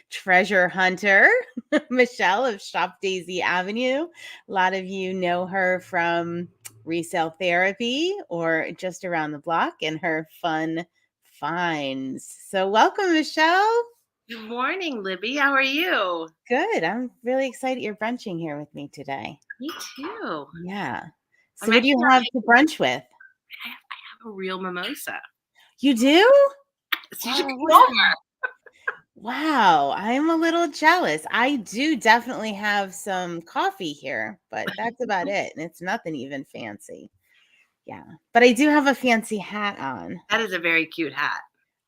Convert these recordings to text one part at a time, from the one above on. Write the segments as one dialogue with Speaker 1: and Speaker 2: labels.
Speaker 1: treasure hunter, Michelle of Shop Daisy Avenue. A lot of you know her from Resale Therapy or just around the block and her fun finds. So welcome, Michelle.
Speaker 2: Good morning, Libby. How are you?
Speaker 1: Good. I'm really excited you're brunching here with me today.
Speaker 2: Me too.
Speaker 1: Yeah. So
Speaker 2: I'm
Speaker 1: what do you
Speaker 2: actually
Speaker 1: have to brunch with?
Speaker 2: I have a real mimosa.
Speaker 1: You do?
Speaker 2: So you should
Speaker 1: Oh,
Speaker 2: come over.
Speaker 1: wow. I'm a little jealous. I do definitely have some coffee here, but that's about it. And it's nothing even fancy. Yeah. But I do have a fancy hat on.
Speaker 2: That is a very cute hat.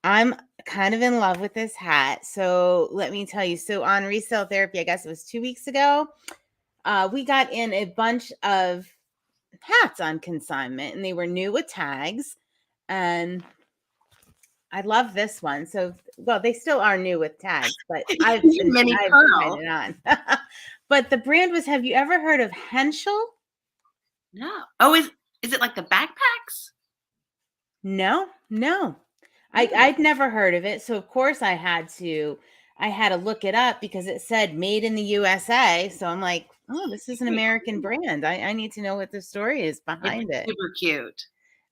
Speaker 1: I'm kind of in love with this hat. So let me tell you. So on Resale Therapy, I guess it was 2 weeks ago, we got in a bunch of hats on consignment and they were new with tags. And I love this one. So, well, they still are new with tags, but I've
Speaker 2: You mini
Speaker 1: tried
Speaker 2: pearl.
Speaker 1: it on. But the brand was, have you ever heard of Henschel?
Speaker 2: No. Oh, is it like the backpacks?
Speaker 1: No, no.
Speaker 2: Hmm.
Speaker 1: I'd never heard of it. So of course I had to look it up because it said made in the USA. So I'm like, oh, this is an American brand. I need to know what the story is
Speaker 2: It's
Speaker 1: behind it.
Speaker 2: super cute.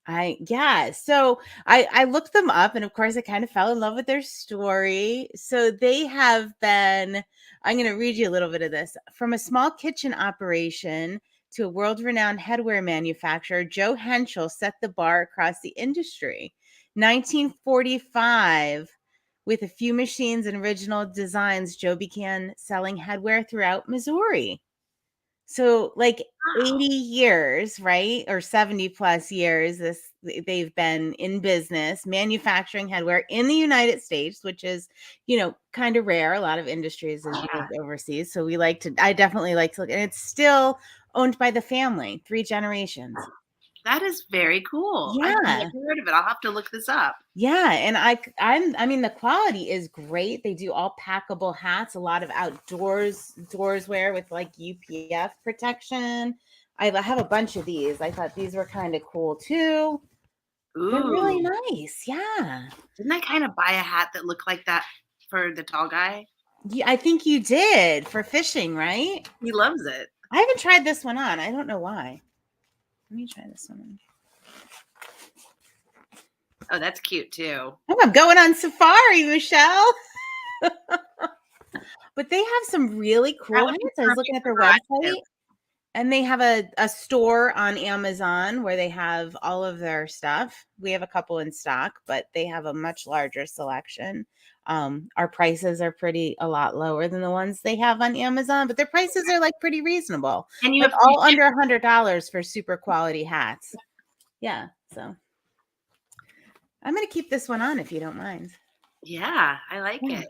Speaker 1: So I looked them up and of course I kind of fell in love with their story. So they have been, I'm going to read you a little bit of this. From a small kitchen operation to a world-renowned headwear manufacturer, Joe Henschel set the bar across the industry. 1945, with a few machines and original designs, Joe began selling headwear throughout Missouri. So like
Speaker 2: Wow.
Speaker 1: 80 years, right? Or 70 plus years they've been in business manufacturing headwear in the United States, which is, kind of rare. A lot of industries is used overseas. So I definitely like to look, and it's still owned by the family, 3 generations.
Speaker 2: That is very cool. I've
Speaker 1: Yeah.
Speaker 2: never heard of it. I'll have to look this up.
Speaker 1: Yeah, and I mean the quality is great. They do all packable hats, a lot of doors wear with like UPF protection. I have a bunch of these. I thought these were kind of cool too. They're really
Speaker 2: Ooh.
Speaker 1: nice. Yeah.
Speaker 2: Didn't I kind of buy a hat that looked like that for the tall guy?
Speaker 1: Yeah, I think you did for fishing, right?
Speaker 2: He loves it.
Speaker 1: I haven't tried this one on. I don't know why. Let me try this one on.
Speaker 2: Oh, that's cute too.
Speaker 1: Oh, I'm going on safari, Michelle. But they have some really
Speaker 2: That
Speaker 1: cool
Speaker 2: would
Speaker 1: hats.
Speaker 2: be
Speaker 1: I was looking
Speaker 2: perfect
Speaker 1: at
Speaker 2: for
Speaker 1: their
Speaker 2: garage sale.
Speaker 1: website. And they have a store on Amazon where they have all of their stuff. We have a couple in stock, but they have a much larger selection. Our prices are a lot lower than the ones they have on Amazon, but their prices are like pretty reasonable.
Speaker 2: And you
Speaker 1: Like
Speaker 2: have free
Speaker 1: all under $100 for super quality hats. Yeah, so I'm gonna keep this one on if you don't mind.
Speaker 2: Yeah, I like
Speaker 1: Yeah.
Speaker 2: it.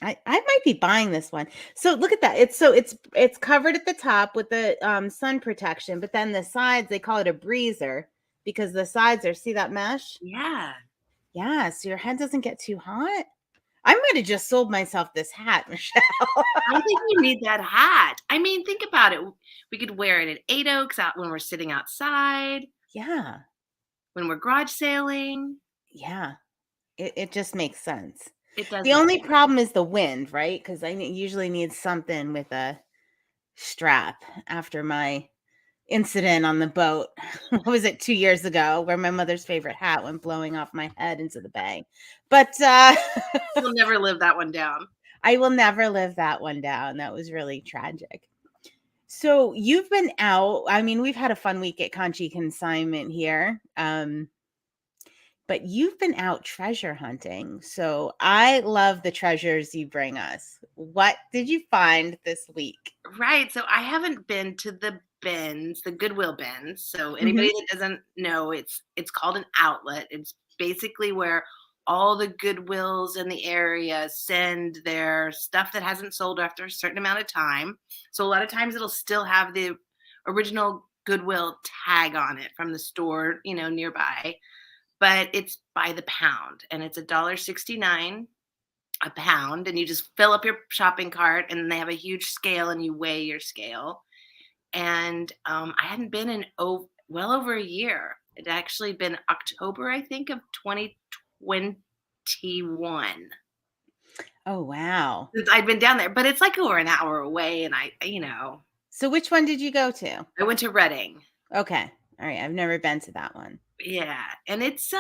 Speaker 1: I might be buying this one. So look at that. It's covered at the top with the sun protection, but then the sides they call it a breezer because the sides are, see that mesh?
Speaker 2: Yeah.
Speaker 1: Yeah, so your head doesn't get too hot. I might have just sold myself this hat, Michelle.
Speaker 2: I think you need that hat. I mean, think about it. We could wear it at 8 Oaks out when we're sitting outside,
Speaker 1: Yeah,
Speaker 2: when we're garage sailing.
Speaker 1: yeah. It just makes sense.
Speaker 2: It does
Speaker 1: The
Speaker 2: make
Speaker 1: only problem is the wind, right? Because usually need something with a strap after my incident on the boat. What was it, 2 years ago, where my mother's favorite hat went blowing off my head into the bay. But,
Speaker 2: You'll never live that one down.
Speaker 1: I will never live that one down. That was really tragic. So, you've been out, I mean, we've had a fun week at Conshy Consignment here, but you've been out treasure hunting. So, I love the treasures you bring us. What did you find this week?
Speaker 2: Right. So I haven't been to the bins, the Goodwill bins. So anybody
Speaker 1: Mhm.
Speaker 2: that doesn't know, it's called an outlet. It's basically where all the Goodwills in the area send their stuff that hasn't sold after a certain amount of time. So a lot of times it'll still have the original Goodwill tag on it from the store, nearby, but it's by the pound and it's $1.69 a pound, and you just fill up your shopping cart and they have a huge scale and you weigh your scale. And I hadn't been in well over a year. It actually been October, I think, of 2021.
Speaker 1: Oh, wow.
Speaker 2: since I'd been down there, but it's like over an hour away, and
Speaker 1: So which one did you go to?
Speaker 2: I went to Reading.
Speaker 1: Okay. All right. I've never been to that one.
Speaker 2: Yeah, and it's,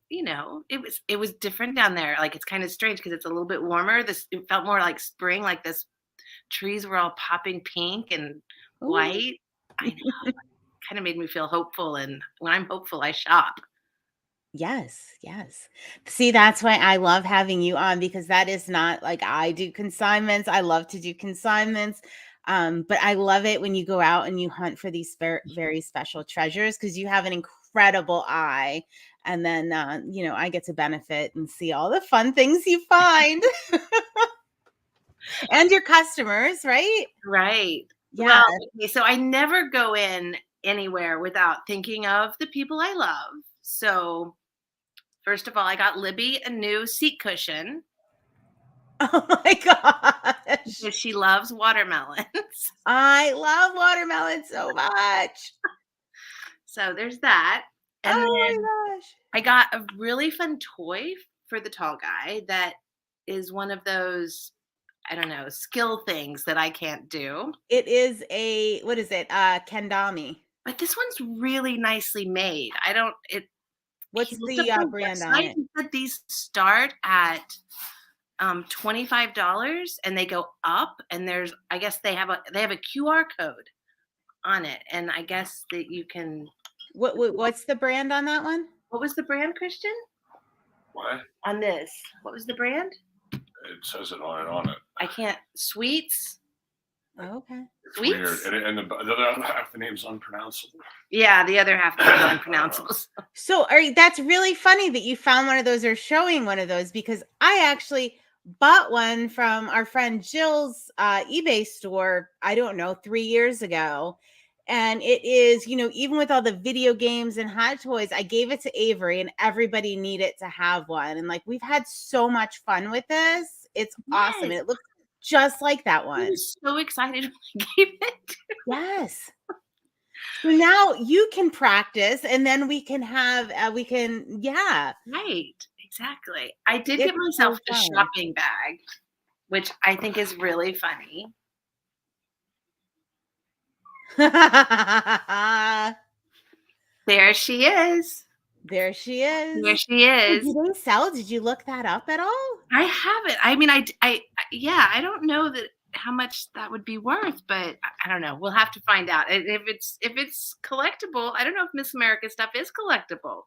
Speaker 2: it was different down there, like, it's kinda strange because it's a little bit warmer, it felt more like spring, like, this trees were all popping pink and
Speaker 1: Ooh.
Speaker 2: white. I know, kinda made me feel hopeful, and when I'm hopeful, I shop.
Speaker 1: Yes, yes. See, that's why I love having you on because that is not like I do consignments. I love to do consignments. But I love it when you go out and you hunt for these very special treasures because you have an incredible eye. And then, I get to benefit and see all the fun things you find and your customers, right?
Speaker 2: Right.
Speaker 1: Yeah.
Speaker 2: Well, okay, so I never go in anywhere without thinking of the people I love. So, first of all, I got Libby a new seat cushion
Speaker 1: Oh my gosh.
Speaker 2: because she loves watermelons.
Speaker 1: I love watermelon so much.
Speaker 2: So, there's that. And
Speaker 1: Oh
Speaker 2: then
Speaker 1: my gosh.
Speaker 2: I got a really fun toy for the tall guy that is one of those, I don't know, skill things that I can't do.
Speaker 1: It is a what is it? Kendami.
Speaker 2: But this one's really nicely made. I don't it He
Speaker 1: What's
Speaker 2: looked up
Speaker 1: the,
Speaker 2: the
Speaker 1: brand on
Speaker 2: website
Speaker 1: it?
Speaker 2: and said these start at $25 and they go up, and I guess they have a QR code on it, and I guess that you can.
Speaker 1: What's the brand on that one?
Speaker 2: What was the brand, Christian?
Speaker 3: What?
Speaker 2: On this? What was the brand?
Speaker 3: It says it on it.
Speaker 2: I can't.
Speaker 1: Oh, okay.
Speaker 3: It's weird.
Speaker 2: Sweets?
Speaker 3: And the other half the name's unpronounceable.
Speaker 2: Yeah, the other half is unpronounceable.
Speaker 1: So that's really funny that you found one of those or showing one of those because I actually bought one from our friend Jill's eBay store, I don't know, 3 years ago. And it is, even with all the video games and hot toys, I gave it to Avery and everybody needed to have one. And like we've had so much fun with this. It's awesome.
Speaker 2: Yes,
Speaker 1: And it looks just like that
Speaker 2: I
Speaker 1: one.
Speaker 2: was so excited when I gave it.
Speaker 1: Yes. So now you can practice and then yeah,
Speaker 2: Right, exactly. I did get
Speaker 1: it's
Speaker 2: myself
Speaker 1: so
Speaker 2: a
Speaker 1: fun.
Speaker 2: shopping bag, which I think is really funny. There she is.
Speaker 1: There she
Speaker 2: There
Speaker 1: is.
Speaker 2: she
Speaker 1: Oh,
Speaker 2: is.
Speaker 1: do they sell? Did you look that up at all?
Speaker 2: I have it. I mean, yeah, I don't know that how much that would be worth, but I don't know. We'll have to find out. And if it's collectible, I don't know if Miss America stuff is collectible.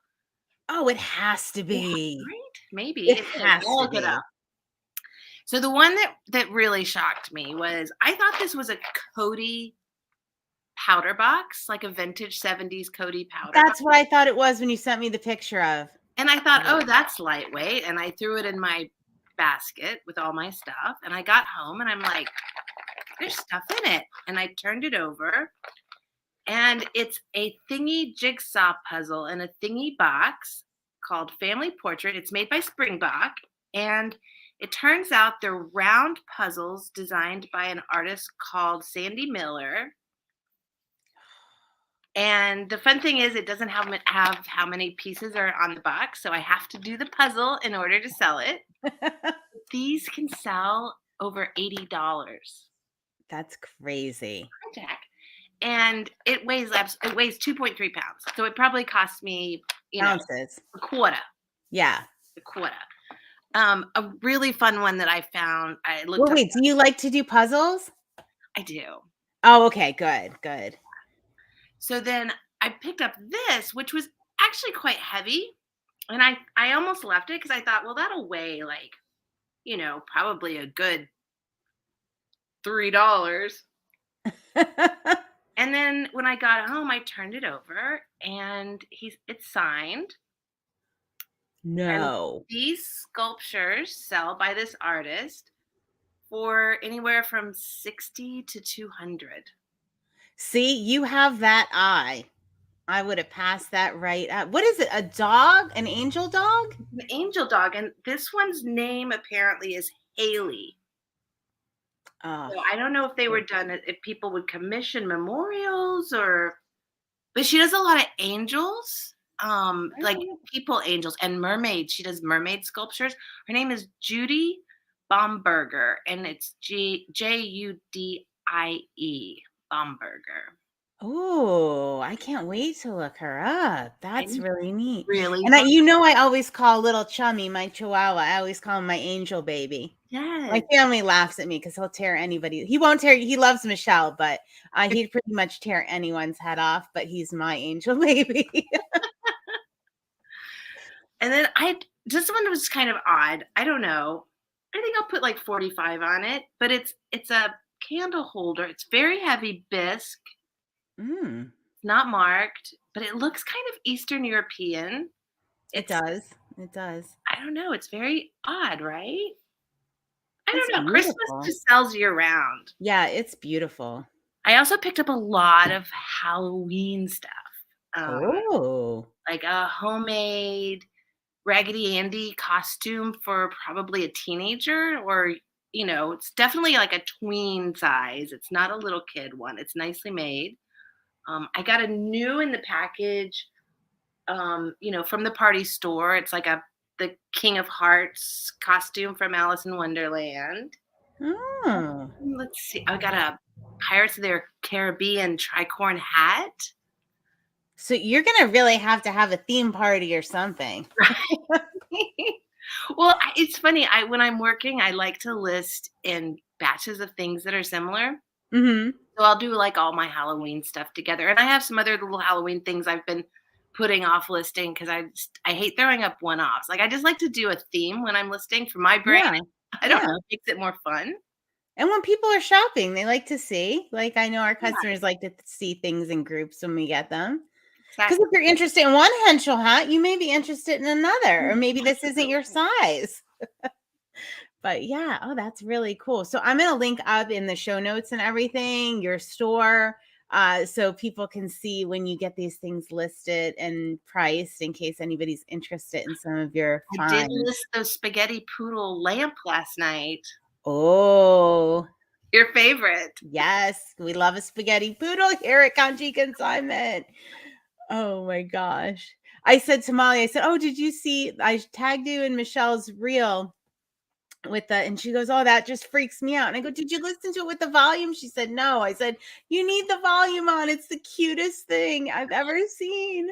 Speaker 1: Oh, it has to
Speaker 2: Yeah,
Speaker 1: be.
Speaker 2: right? Maybe
Speaker 1: It
Speaker 2: it is.
Speaker 1: has
Speaker 2: I'll
Speaker 1: to
Speaker 2: look it up.
Speaker 1: be.
Speaker 2: So the one that really shocked me was I thought this was a Cody powder box, like a vintage 70s Cody powder box.
Speaker 1: That's what I thought it was when you sent me the picture of.
Speaker 2: And I thought, oh, that's lightweight. And I threw it in my basket with all my stuff. And I got home and I'm like, there's stuff in it. And I turned it over. And it's a thingy jigsaw puzzle in a thingy box called Family Portrait. It's made by Springbok. And it turns out they're round puzzles designed by an artist called Sandy Miller. And the fun thing is, it doesn't have how many pieces are on the box, so I have to do the puzzle in order to sell it. These can sell over $80.
Speaker 1: That's crazy.
Speaker 2: Hi, Jack. And it weighs 2.3 pounds, so it probably cost me,
Speaker 1: Ounces.
Speaker 2: a quarter.
Speaker 1: Yeah.
Speaker 2: A quarter. A really fun one that I found. I looked
Speaker 1: Well,
Speaker 2: up.
Speaker 1: wait, do you like to do puzzles?
Speaker 2: I do.
Speaker 1: Oh, okay, good, good.
Speaker 2: So then I picked up this, which was actually quite heavy. And I almost left it because I thought, well, that'll weigh like, probably a good $3. And then when I got home, I turned it over and it's signed. And
Speaker 1: No.
Speaker 2: these sculptures sell by this artist for anywhere from 60 to 200.
Speaker 1: See, you have that eye. I would have passed that right up. What is it? A dog? An angel dog?
Speaker 2: An angel dog, and this one's name apparently is Haley.
Speaker 1: Oh,
Speaker 2: So I don't know if they were done if people would commission memorials but she does a lot of angels, like people angels and mermaids. She does mermaid sculptures. Her name is Judy Bomberger, and it's Judie, Bomberger.
Speaker 1: Oh, I can't wait to look her up. That's
Speaker 2: And
Speaker 1: really neat.
Speaker 2: really
Speaker 1: And
Speaker 2: fun.
Speaker 1: I always call little Chummy, my Chihuahua, I always call him my angel baby. My
Speaker 2: Yes.
Speaker 1: family laughs at me because he'll tear anybody. He won't tear. He loves Michelle, but he'd pretty much tear anyone's head off. But he's my angel baby.
Speaker 2: And then this one was kind of odd. I don't know. I think I'll put like 45 on it, but it's a candle holder. It's very heavy bisque.
Speaker 1: Mm,
Speaker 2: It's not marked, but it looks kind of Eastern European.
Speaker 1: it does. It does.
Speaker 2: I don't know. It's very odd, right? I
Speaker 1: It's
Speaker 2: don't know. Christmas
Speaker 1: beautiful.
Speaker 2: just sells year round.
Speaker 1: Yeah, it's beautiful.
Speaker 2: I also picked up a lot of Halloween stuff.
Speaker 1: Oh,
Speaker 2: Like a homemade Raggedy Andy costume for probably a teenager, or it's definitely like a tween size. It's not a little kid one. It's nicely made. I got a new in the package, from the party store. It's like the King of Hearts costume from Alice in Wonderland.
Speaker 1: oh.
Speaker 2: Let's see. I got a Pirates of the Caribbean tricorn hat.
Speaker 1: So you're gonna really have to have a theme party or something.
Speaker 2: Well, it's funny. When I'm working, I like to list in batches of things that are similar.
Speaker 1: Mm-hmm.
Speaker 2: So I'll do like all my Halloween stuff together, and I have some other little Halloween things I've been putting off listing because I hate throwing up one-offs. Like I just like to do a theme when I'm listing for my brain.
Speaker 1: Yeah.
Speaker 2: I don't know, it makes it more fun.
Speaker 1: And when people are shopping, they like to see. Like I know our customers like to see things in groups when we get them. Because
Speaker 2: Exactly.
Speaker 1: if you're interested in one Henschel hat, you may be interested in another, or maybe this isn't your size. But yeah, oh, that's really cool. So I'm going to link up in the show notes and everything, your store, so people can see when you get these things listed and priced in case anybody's interested in some of your
Speaker 2: I did
Speaker 1: finds.
Speaker 2: list the Spaghetti Poodle lamp last night.
Speaker 1: Oh,
Speaker 2: Your favorite.
Speaker 1: yes. We love a spaghetti poodle here at Conshy Consignment. Oh my gosh. I said to Molly, I said, oh, did you see, I tagged you in Michelle's reel with the, and she goes, oh, that just freaks me out. And I go, did you listen to it with the volume? She said, no. I said, you need the volume on. It's the cutest thing I've ever seen.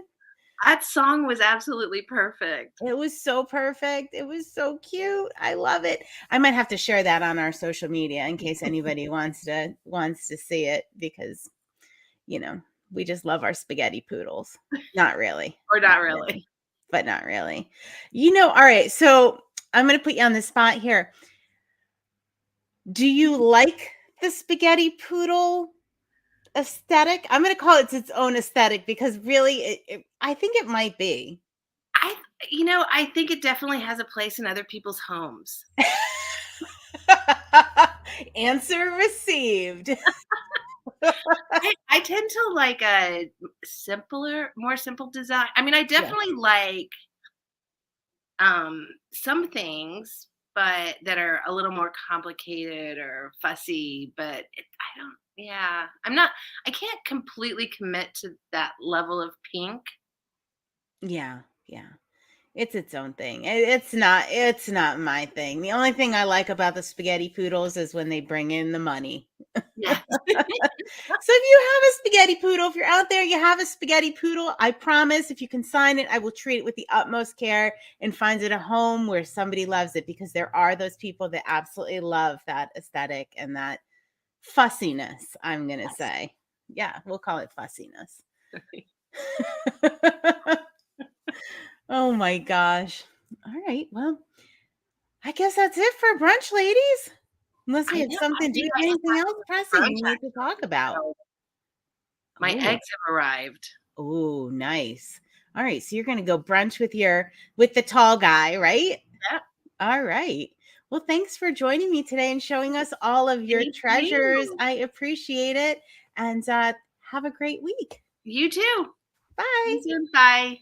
Speaker 2: That song was absolutely perfect.
Speaker 1: It was so perfect. It was so cute. I love it. I might have to share that on our social media in case anybody wants to see it, because we just love our spaghetti poodles. Not really.
Speaker 2: Or not really.
Speaker 1: But not really. All right. So I'm going to put you on the spot here. Do you like the spaghetti poodle aesthetic? I'm going to call it its own aesthetic because really, I think it might be.
Speaker 2: I think it definitely has a place in other people's homes.
Speaker 1: Answer received.
Speaker 2: I tend to like a more simple design. I mean, I definitely like some things, but that are a little more complicated or fussy. But I can't completely commit to that level of pink.
Speaker 1: Yeah. It's its own thing. It's not my thing. The only thing I like about the spaghetti poodles is when they bring in the money.
Speaker 2: Yeah.
Speaker 1: So if you have a spaghetti poodle, if you're out there, you have a spaghetti poodle, I promise if you consign it, I will treat it with the utmost care and find it a home where somebody loves it, because there are those people that absolutely love that aesthetic and that fussiness, I'm going to say. Yeah, we'll call it fussiness. Oh my gosh. All right. Well, I guess that's it for brunch, ladies. Unless we have something, do you have anything else pressing we need to talk about?
Speaker 2: My eggs have arrived.
Speaker 1: Oh, nice. All right. So you're going to go brunch with the tall guy, right?
Speaker 2: Yep.
Speaker 1: All right. Well, thanks for joining me today and showing us all of your treasures. I appreciate it. And have a great week.
Speaker 2: You too.
Speaker 1: Bye.
Speaker 2: Bye.